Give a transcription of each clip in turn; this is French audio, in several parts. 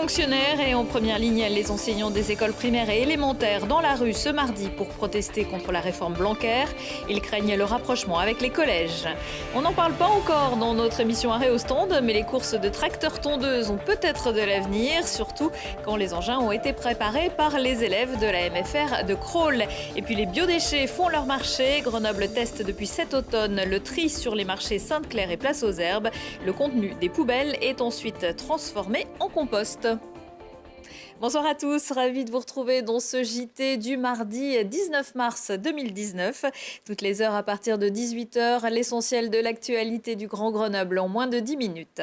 fonctionnaires et en première ligne les enseignants des écoles primaires et élémentaires dans la rue ce mardi pour protester contre la réforme Blanquer. Ils craignent le rapprochement avec les collèges. On n'en parle pas encore dans notre émission Arrêt au stand, mais les courses de tracteurs-tondeuses ont peut-être de l'avenir, surtout quand les engins ont été préparés par les élèves de la MFR de Crolles. Et puis les biodéchets font leur marché. Grenoble teste depuis cet automne le tri sur les marchés Sainte-Claire et Place aux Herbes. Le contenu des poubelles est ensuite transformé en compost. Bonsoir à tous, ravi de vous retrouver dans ce JT du mardi 19 mars 2019. Toutes les heures à partir de 18h, l'essentiel de l'actualité du Grand Grenoble en moins de 10 minutes.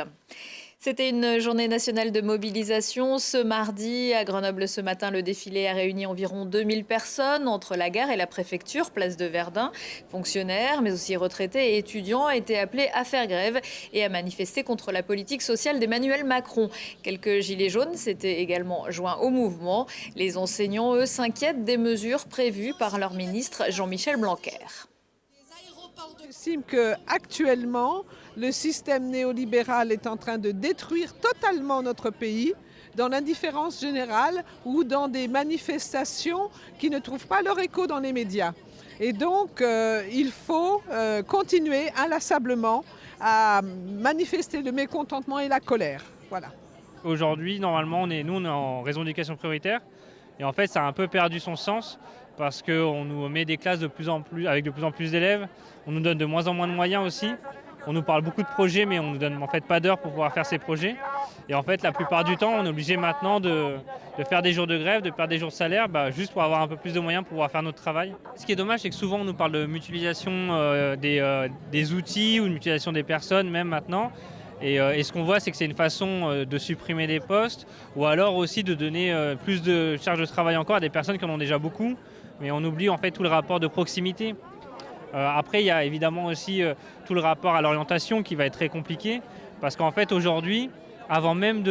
C'était une journée nationale de mobilisation. Ce mardi, à Grenoble, ce matin, le défilé a réuni environ 2000 personnes entre la gare et la préfecture, place de Verdun. Fonctionnaires, mais aussi retraités et étudiants étaient appelés à faire grève et à manifester contre la politique sociale d'Emmanuel Macron. Quelques gilets jaunes s'étaient également joints au mouvement. Les enseignants, eux, s'inquiètent des mesures prévues par leur ministre Jean-Michel Blanquer. J'estime qu'actuellement, le système néolibéral est en train de détruire totalement notre pays dans l'indifférence générale ou dans des manifestations qui ne trouvent pas leur écho dans les médias. Et donc, il faut continuer inlassablement à manifester le mécontentement et la colère. Voilà. Aujourd'hui, normalement, on est en réseau d'éducation prioritaire. Et en fait, ça a un peu perdu son sens parce qu'on nous met des classes avec de plus en plus d'élèves. On nous donne de moins en moins de moyens aussi. On nous parle beaucoup de projets, mais on ne nous donne en fait pas d'heures pour pouvoir faire ces projets. Et en fait, la plupart du temps, on est obligé maintenant de faire des jours de grève, de perdre des jours de salaire, juste pour avoir un peu plus de moyens pour pouvoir faire notre travail. Ce qui est dommage, c'est que souvent, on nous parle de mutualisation des outils ou de mutualisation des personnes, même maintenant. Et ce qu'on voit, c'est que c'est une façon de supprimer des postes ou alors aussi de donner plus de charges de travail encore à des personnes qui en ont déjà beaucoup. Mais on oublie en fait tout le rapport de proximité. Après, il y a évidemment aussi tout le rapport à l'orientation qui va être très compliqué. Parce qu'en fait, aujourd'hui, avant même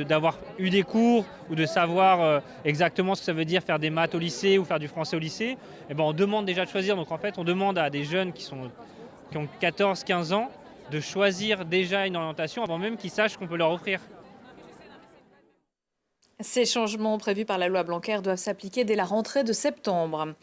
d'avoir eu des cours ou de savoir exactement ce que ça veut dire faire des maths au lycée ou faire du français au lycée, on demande déjà de choisir. Donc en fait, on demande à des jeunes qui ont 14-15 ans de choisir déjà une orientation avant même qu'ils sachent qu'on peut leur offrir. Ces changements prévus par la loi Blanquer doivent s'appliquer dès la rentrée de septembre.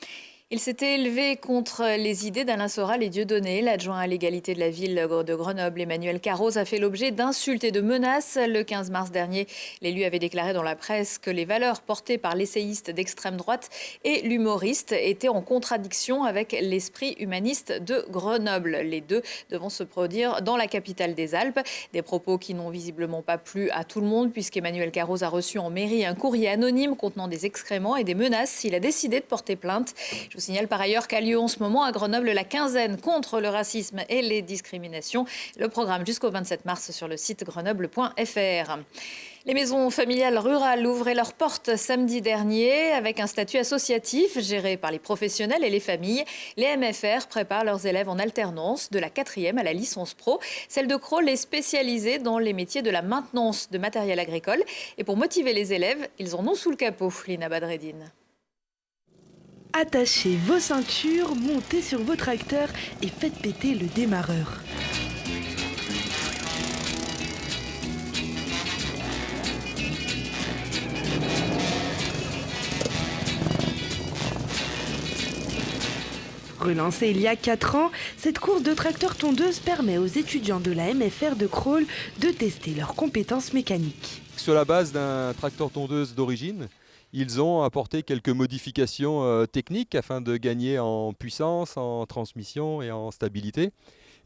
Il s'était élevé contre les idées d'Alain Soral et Dieudonné. L'adjoint à l'égalité de la ville de Grenoble, Emmanuel Carroz, a fait l'objet d'insultes et de menaces. Le 15 mars dernier, l'élu avait déclaré dans la presse que les valeurs portées par l'essayiste d'extrême droite et l'humoriste étaient en contradiction avec l'esprit humaniste de Grenoble. Les deux devant se produire dans la capitale des Alpes. Des propos qui n'ont visiblement pas plu à tout le monde puisqu'Emmanuel Carroz a reçu en mairie un courrier anonyme contenant des excréments et des menaces. Il a décidé de porter plainte. Je vous signale par ailleurs qu'a lieu en ce moment à Grenoble la quinzaine contre le racisme et les discriminations. Le programme jusqu'au 27 mars sur le site grenoble.fr. Les maisons familiales rurales ouvraient leurs portes samedi dernier avec un statut associatif géré par les professionnels et les familles. Les MFR préparent leurs élèves en alternance de la 4e à la licence pro. Celle de Crolles est spécialisée dans les métiers de la maintenance de matériel agricole. Et pour motiver les élèves, ils en ont sous le capot. Lina Badreddine. Attachez vos ceintures, montez sur vos tracteurs et faites péter le démarreur. Relancée il y a 4 ans, cette course de tracteurs-tondeuses permet aux étudiants de la MFR de Crolles de tester leurs compétences mécaniques. Sur la base d'un tracteur-tondeuse d'origine, ils ont apporté quelques modifications techniques afin de gagner en puissance, en transmission et en stabilité.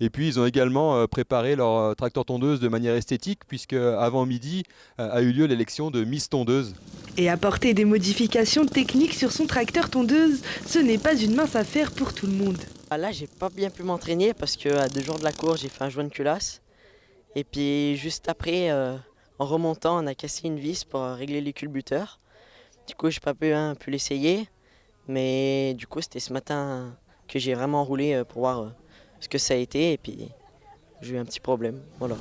Et puis ils ont également préparé leur tracteur-tondeuse de manière esthétique puisque avant midi a eu lieu l'élection de Miss Tondeuse. Et apporter des modifications techniques sur son tracteur-tondeuse, ce n'est pas une mince affaire pour tout le monde. Là, j'ai pas bien pu m'entraîner parce qu'à 2 jours de la course, j'ai fait un joint de culasse. Et puis juste après, en remontant, on a cassé une vis pour régler les culbuteurs. Du coup, j'ai pas pu l'essayer, mais du coup, c'était ce matin que j'ai vraiment roulé pour voir ce que ça a été, et puis j'ai eu un petit problème, voilà.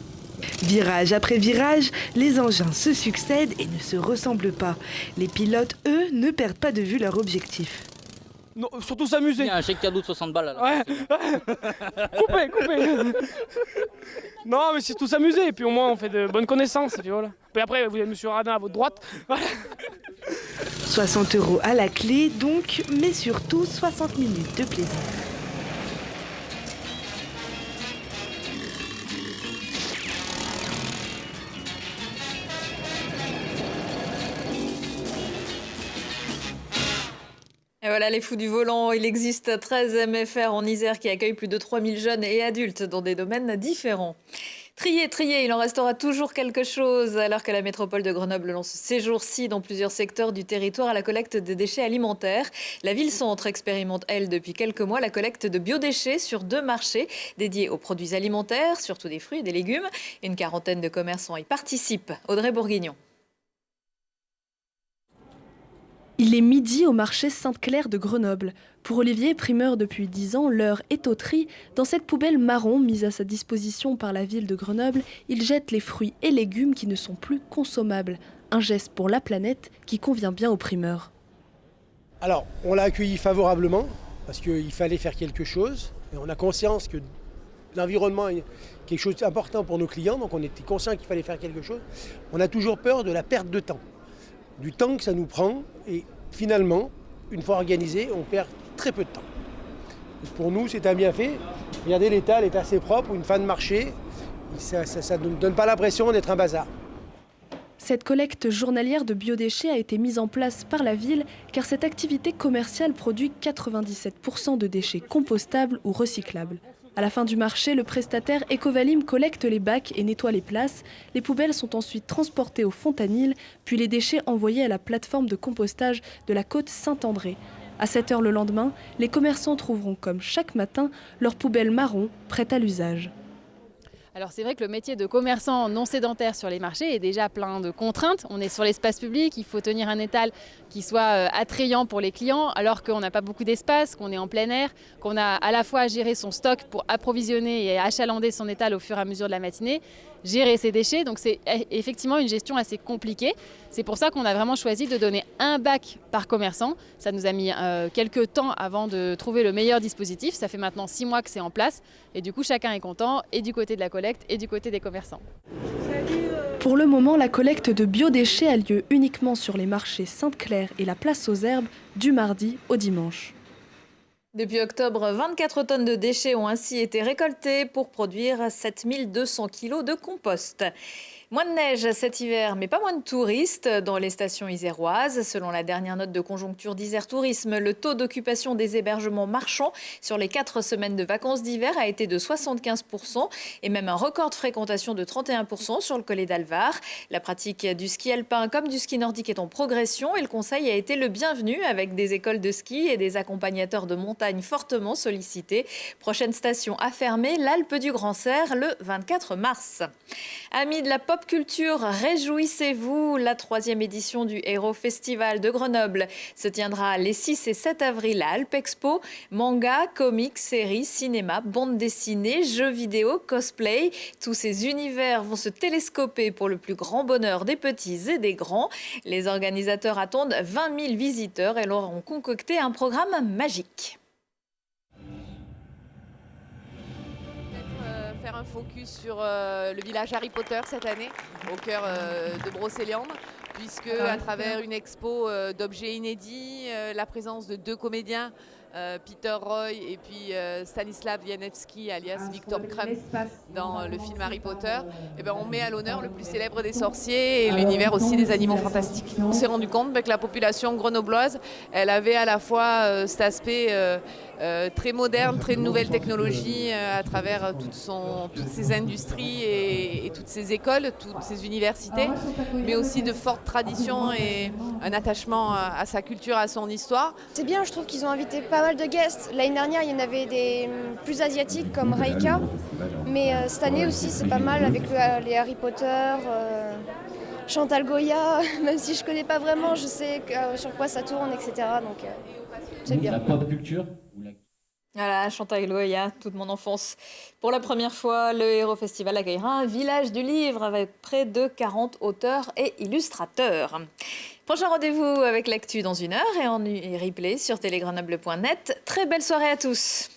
Virage après virage, les engins se succèdent et ne se ressemblent pas. Les pilotes, eux, ne perdent pas de vue leur objectif. Non, surtout s'amuser. Il y a un chèque cadeau de 60 balles là. Ouais. Coupez. Non, mais surtout s'amuser. Et puis au moins, on fait de bonnes connaissances. Et puis voilà. Puis après, vous avez Monsieur Radin à votre droite. Voilà. 60 € à la clé donc, mais surtout 60 minutes de plaisir. Et voilà les fous du volant, il existe 13 MFR en Isère qui accueillent plus de 3000 jeunes et adultes dans des domaines différents. Trier, il en restera toujours quelque chose alors que la métropole de Grenoble lance ces jours-ci dans plusieurs secteurs du territoire à la collecte des déchets alimentaires. La ville-centre expérimente, elle, depuis quelques mois, la collecte de biodéchets sur 2 marchés dédiés aux produits alimentaires, surtout des fruits et des légumes. Une quarantaine de commerçants y participent. Audrey Bourguignon. Il est midi au marché Sainte-Claire de Grenoble. Pour Olivier, primeur depuis 10 ans, l'heure est au tri. Dans cette poubelle marron mise à sa disposition par la ville de Grenoble, il jette les fruits et légumes qui ne sont plus consommables. Un geste pour la planète qui convient bien au primeur. Alors, on l'a accueilli favorablement parce qu'il fallait faire quelque chose. Et on a conscience que l'environnement est quelque chose d'important pour nos clients, donc on était conscient qu'il fallait faire quelque chose. On a toujours peur de la perte de temps. Du temps que ça nous prend et finalement, une fois organisé, on perd très peu de temps. Et pour nous, c'est un bienfait. Regardez, l'étal est assez propre, une fin de marché, ça ne donne pas l'impression d'être un bazar. Cette collecte journalière de biodéchets a été mise en place par la ville car cette activité commerciale produit 97% de déchets compostables ou recyclables. À la fin du marché, le prestataire Ecovalim collecte les bacs et nettoie les places. Les poubelles sont ensuite transportées au Fontanil, puis les déchets envoyés à la plateforme de compostage de la côte Saint-André. À 7 h le lendemain, les commerçants trouveront comme chaque matin leurs poubelles marron prêtes à l'usage. Alors c'est vrai que le métier de commerçant non sédentaire sur les marchés est déjà plein de contraintes. On est sur l'espace public, il faut tenir un étal qui soit attrayant pour les clients alors qu'on n'a pas beaucoup d'espace, qu'on est en plein air, qu'on a à la fois à gérer son stock pour approvisionner et achalander son étal au fur et à mesure de la matinée, gérer ses déchets. Donc c'est effectivement une gestion assez compliquée. C'est pour ça qu'on a vraiment choisi de donner un bac par commerçant. Ça nous a mis quelques temps avant de trouver le meilleur dispositif. Ça fait maintenant 6 mois que c'est en place et du coup chacun est content et du côté de la collecte et du côté des commerçants. Pour le moment, la collecte de biodéchets a lieu uniquement sur les marchés Sainte-Claire et la Place aux Herbes du mardi au dimanche. Depuis octobre, 24 tonnes de déchets ont ainsi été récoltées pour produire 7200 kg de compost. Moins de neige cet hiver, mais pas moins de touristes dans les stations iséroises. Selon la dernière note de conjoncture d'Isère Tourisme, le taux d'occupation des hébergements marchands sur les 4 semaines de vacances d'hiver a été de 75% et même un record de fréquentation de 31% sur le collet d'Alvar. La pratique du ski alpin comme du ski nordique est en progression et le conseil a été le bienvenu avec des écoles de ski et des accompagnateurs de montagne fortement sollicités. Prochaine station à fermer, l'Alpe du Grand Serre le 24 mars. Amis de la pop culture, réjouissez-vous, la 3e édition du Hero Festival de Grenoble se tiendra les 6 et 7 avril à Alpe Expo. Manga, comics, séries, cinéma, bande dessinée, jeux vidéo, cosplay, tous ces univers vont se télescoper pour le plus grand bonheur des petits et des grands. Les organisateurs attendent 20 000 visiteurs et leur ont concocté un programme magique. Faire un focus sur le village Harry Potter cette année, au cœur de Brocéliande, puisque à travers une expo d'objets inédits, la présence de 2 comédiens, Peter Roy et puis Stanislav Wieniawski alias Victor Krum dans le film Harry Potter, et ben on met à l'honneur le plus célèbre des sorciers et l'univers aussi des animaux fantastiques. On s'est rendu compte que la population grenobloise, elle avait à la fois cet aspect très moderne, très de nouvelles technologies à travers toutes ces industries et toutes ces écoles, toutes ces universités, mais aussi de fortes traditions et un attachement à sa culture, à son histoire. C'est bien, je trouve qu'ils ont invité pas mal de guests. L'année dernière, il y en avait des plus asiatiques comme Raika, mais cette année aussi c'est pas mal avec les Harry Potter, Chantal Goya, même si je connais pas vraiment, je sais sur quoi ça tourne, etc. Donc c'est bien. La pop culture Voilà, Chantal Goya, toute mon enfance. Pour la première fois, le Héros Festival accueillera un village du livre avec près de 40 auteurs et illustrateurs. Prochain rendez-vous avec l'actu dans 1 heure et en replay sur télégrenoble.net. Très belle soirée à tous.